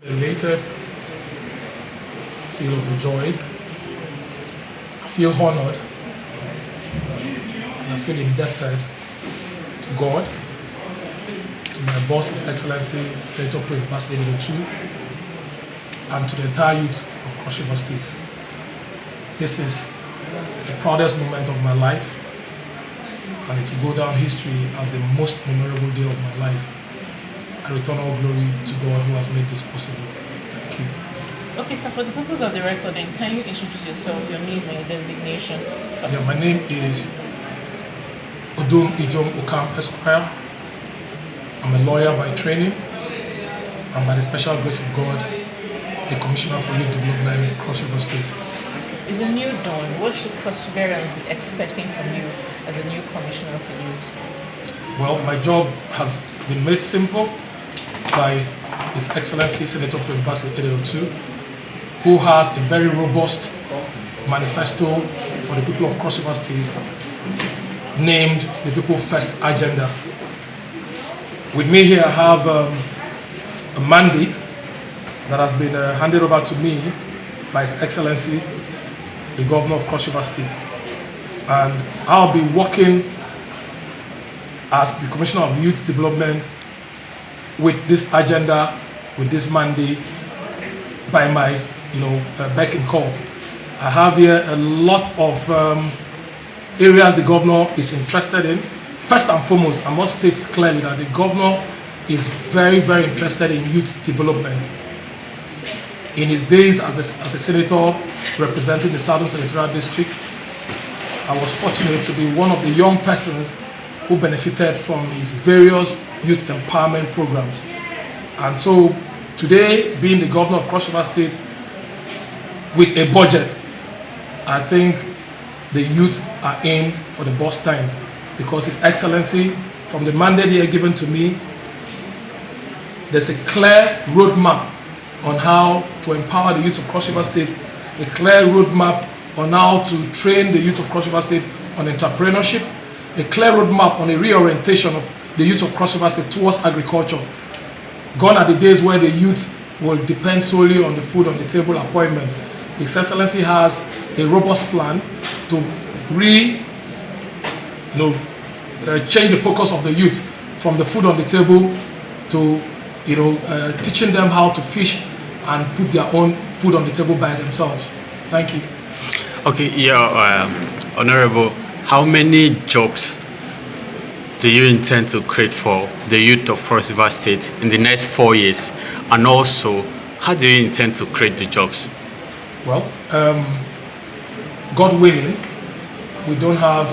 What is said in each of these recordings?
Elated, feel overjoyed, I feel honored, and I feel indebted to God, to my boss, His Excellency Senator President Bassey Otu, and to the entire youth of Cross River State. This is the proudest moment of my life, and it will go down history as the most memorable day of my life. I return all glory to God who has made this possible. Thank you. Okay, so for the purpose of the recording, can you introduce yourself, your name and your designation first? Yeah, my name is Odum Ijom Ukam Esq. I'm a lawyer by training, and by the special grace of God, the Commissioner for Youth Development in Cross River State. Is a new dawn. What should Perseverance be expecting from you as a new Commissioner for Youth? Well, my job has been made simple by His Excellency Senator President Bassey Otu, who has a very robust manifesto for the people of Cross River State named the People First Agenda. With me here I have a mandate that has been handed over to me by His Excellency the Governor of Cross River State, and I'll be working as the Commissioner of Youth Development with this agenda, with this mandate, by my beck and call. I have here a lot of areas the Governor is interested in. First and foremost, I must state clearly that the Governor is very, very interested in youth development. In his days as a senator representing the Southern Senatorial District, I was fortunate to be one of the young persons who benefited from his various youth empowerment programs. And so today, being the Governor of Cross River State with a budget, I think the youth are in for the boss time, because His Excellency, from the mandate here given to me, there's a clear roadmap on how to empower the youth of Cross River State, a clear roadmap on how to train the youth of Cross River State on entrepreneurship, a clear roadmap on a reorientation of the youth of Cross River State towards agriculture. Gone are the days where the youth will depend solely on the food on the table appointment. His Excellency has a robust plan to change the focus of the youth from the food on the table to teaching them how to fish and put their own food on the table by themselves. Thank you. Okay, Honorable, how many jobs do you intend to create for the youth of Cross River State in the next 4 years? And also, how do you intend to create the jobs? Well, God willing, we don't have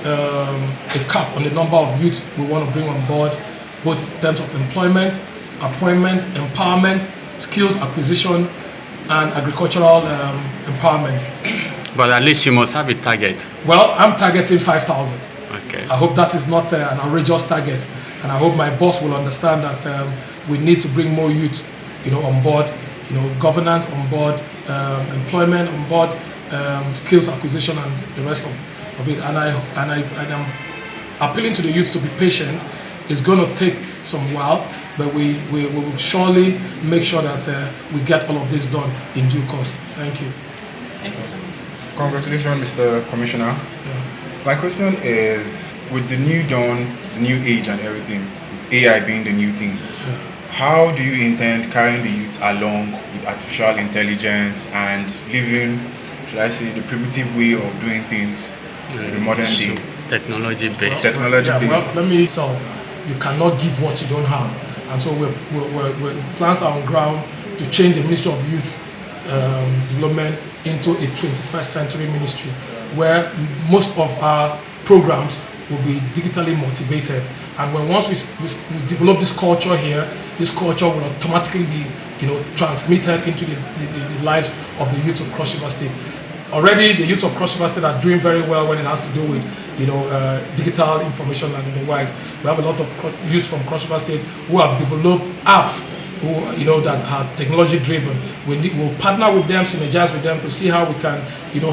a cap on the number of youth we want to bring on board, both in terms of employment, appointment, empowerment, skills acquisition, and agricultural empowerment. But at least you must have a target. Well, I'm targeting 5,000. Okay. I hope that is not an outrageous target, and I hope my boss will understand that we need to bring more youth, on board, governance on board, employment on board, skills acquisition, and the rest of it. And I'm appealing to the youth to be patient. It's going to take some while, but we will surely make sure that we get all of this done in due course. Thank you. Thank you so much. Congratulations, Mr. Commissioner. My question is, with the new dawn, the new age and everything, with AI being the new thing, how do you intend carrying the youth along with artificial intelligence and living, should I say, the primitive way of doing things in the modern day? Technology based. Well, let me solve. You cannot give what you don't have, and so we're plans are on ground to change the Ministry of Youth Development into a 21st century ministry, where most of our programs will be digitally motivated. And once we develop this culture here, this culture will automatically be transmitted into the lives of the youth of Cross River State. Already, the youth of Cross River State are doing very well when it has to do with digital information and otherwise. We have a lot of youth from Cross River State who have developed apps that are technology driven. We'll partner with them, synergize with them to see how we can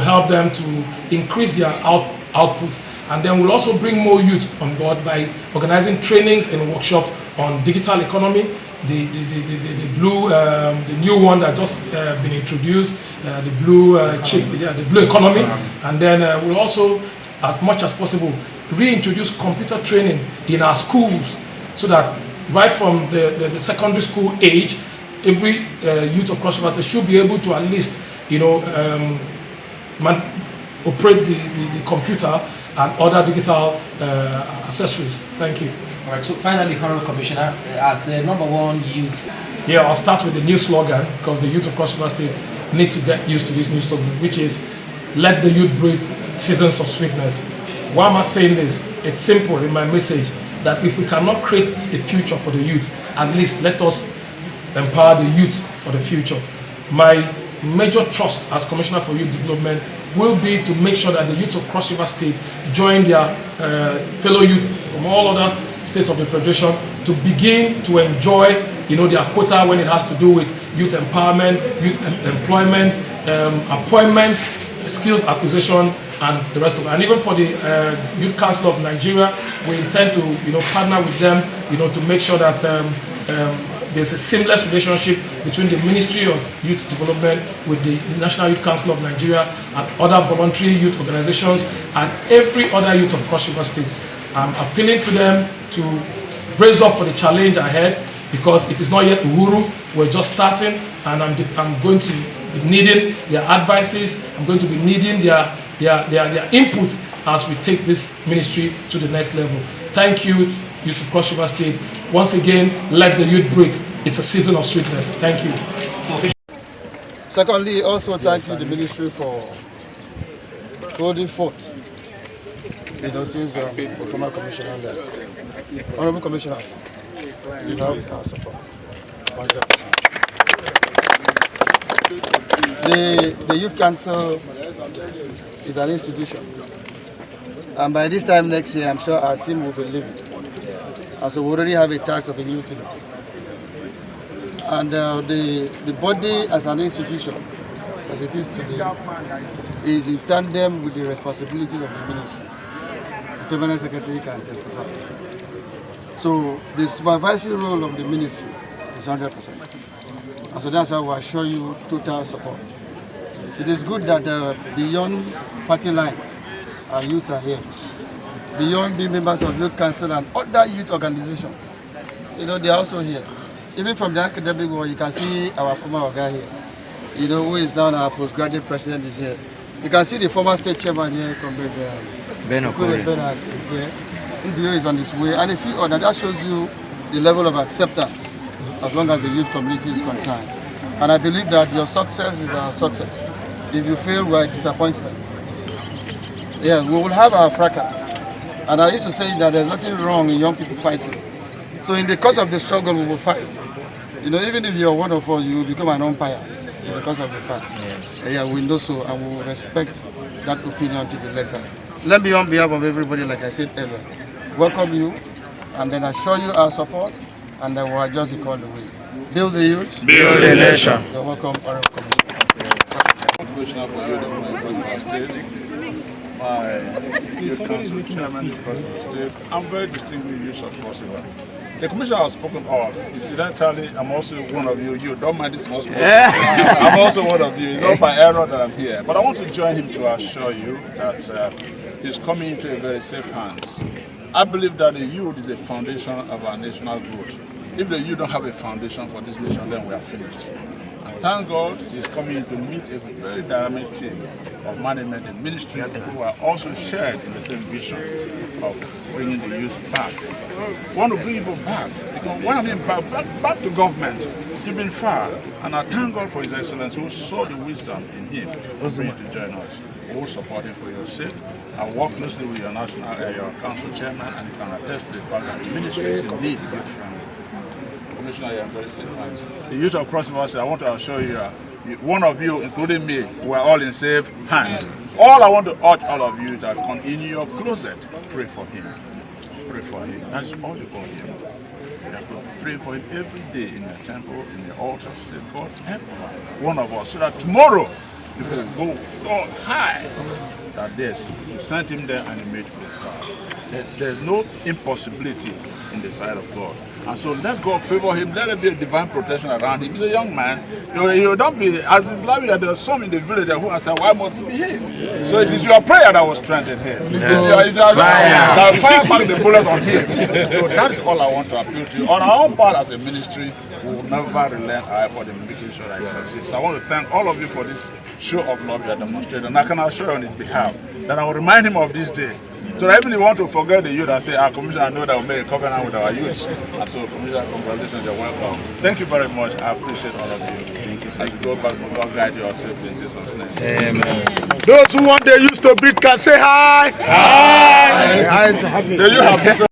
help them to increase their output. And then we'll also bring more youth on board by organizing trainings and workshops on digital economy, the blue, the new one that just been introduced, the blue chip, the blue economy, and then we'll also, as much as possible, reintroduce computer training in our schools, so that right from the secondary school age, every youth of Cross River State should be able to at least, operate the computer and other digital accessories. Thank you. All right, so finally, Honorable Commissioner, as the #1 youth. Yeah, I'll start with the new slogan, because the youth of Cross River State need to get used to this new slogan, which is, let the youth breathe seasons of sweetness. Why am I saying this? It's simple in my message, that if we cannot create a future for the youth, at least let us empower the youth for the future. My major trust as Commissioner for Youth Development will be to make sure that the youth of Cross River State join their fellow youth from all other states of the Federation to begin to enjoy, their quota when it has to do with youth empowerment, youth employment, appointment, skills acquisition, and the rest of it. And even for the Youth Council of Nigeria, we intend to, partner with them, to make sure that there's a seamless relationship between the Ministry of Youth Development with the National Youth Council of Nigeria and other voluntary youth organizations and every other youth of Cross River State. I'm appealing to them to brace up for the challenge ahead, because it is not yet Uhuru. We're just starting, and I'm going to be needing their advices. I'm going to be needing their input as we take this ministry to the next level. Thank you, youth of Cross River State. Once again, let the youth breathe. It's a season of sweetness. Thank you. Secondly, also thank you, the ministry, for holding forth, since the former commissioner left. Honorable Commissioner, you have our support. The Youth Council is an institution, and by this time next year, I'm sure our team will be leaving. And so we already have a task of a new team. And the body as an institution, as it is today, is in tandem with the responsibilities of the ministry. The Permanent Secretary can testify. So the supervisory role of the ministry is 100%. And so that's why we assure you total support. It is good that beyond party lines, our youths are here. Beyond being members of Youth Council and other youth organizations, they are also here. Even from the academic world, you can see our former guy here, who is now our postgraduate president is here. You can see the former state chairman here, Comrade Ben is here. NBO is on his way, and a few others. That shows you the level of acceptance as long as the youth community is concerned. And I believe that your success is our success. If you fail, we are a disappointment. Yeah, we will have our fracas. And I used to say that there's nothing wrong in young people fighting. So in the course of the struggle, we will fight. Even if you're one of us, you will become an umpire in the course of the fight. Yeah, we know so, and we will respect that opinion to the letter. Let me, on behalf of everybody, like I said earlier, welcome you, and then assure you our support, and then we'll adjust the call the way. Build the youth. Build the nation. You're welcome, Honorable Commissioner for Youth in my state, my Youth Council Chairman across the state, I'm very distinguished youth of Cross River. The Commissioner has spoken about. Incidentally, I'm also one of you. You don't mind this much. I'm also one of you. It's not by error that I'm here. But I want to join him to assure you that he's coming into a very safe hands. I believe that the youth is the foundation of our national growth. If the youth don't have a foundation for this nation, then we are finished. And thank God he's coming to meet a very dynamic team of management and ministry who are also shared in the same vision of bringing the youth back. We want to bring people back, because when I mean back to government, he's been far, and I thank God for His Excellency who saw the wisdom in him to bring to join us. We will support him for your sake. I work closely with your your council chairman, and you can attest to the fact that the ministry is indeed youth-friendly. Commissioner, I am very safe hands. The youth of Cross River, I want to assure you, one of you, including me, we're all in safe hands. All I want to urge all of you is that in your closet, pray for him. Pray for him. That's all you call him. You have to pray for him every day in the temple, in the altar. Say, God, help one of us, so that tomorrow you can go high that yes, he sent him there and he made him proud. There's no impossibility in the sight of God. And so let God favor him, let there be a divine protection around him. He's a young man. You don't be, as Islamic, there's some in the village who are saying, why must he be here? So it is your prayer that will strengthen him. That will fire back the bullets on him. So that is all I want to appeal to you. On our own part as a ministry, we will never relent our effort in making sure that he succeeds. So I want to thank all of you for this show of love you are demonstrating. And I can assure you on his behalf that I will remind him of this day. So that even if you want to forget the youth and say, our Commissioner, I know that we made a covenant with our youth. And so, Commissioner, congratulations, you're welcome. Thank you very much. I appreciate all of you. Thank you. As you go back, God guide you safely in Jesus' name. Amen. Those who want the youth to beat can say hi. Hi. Hi. Do you have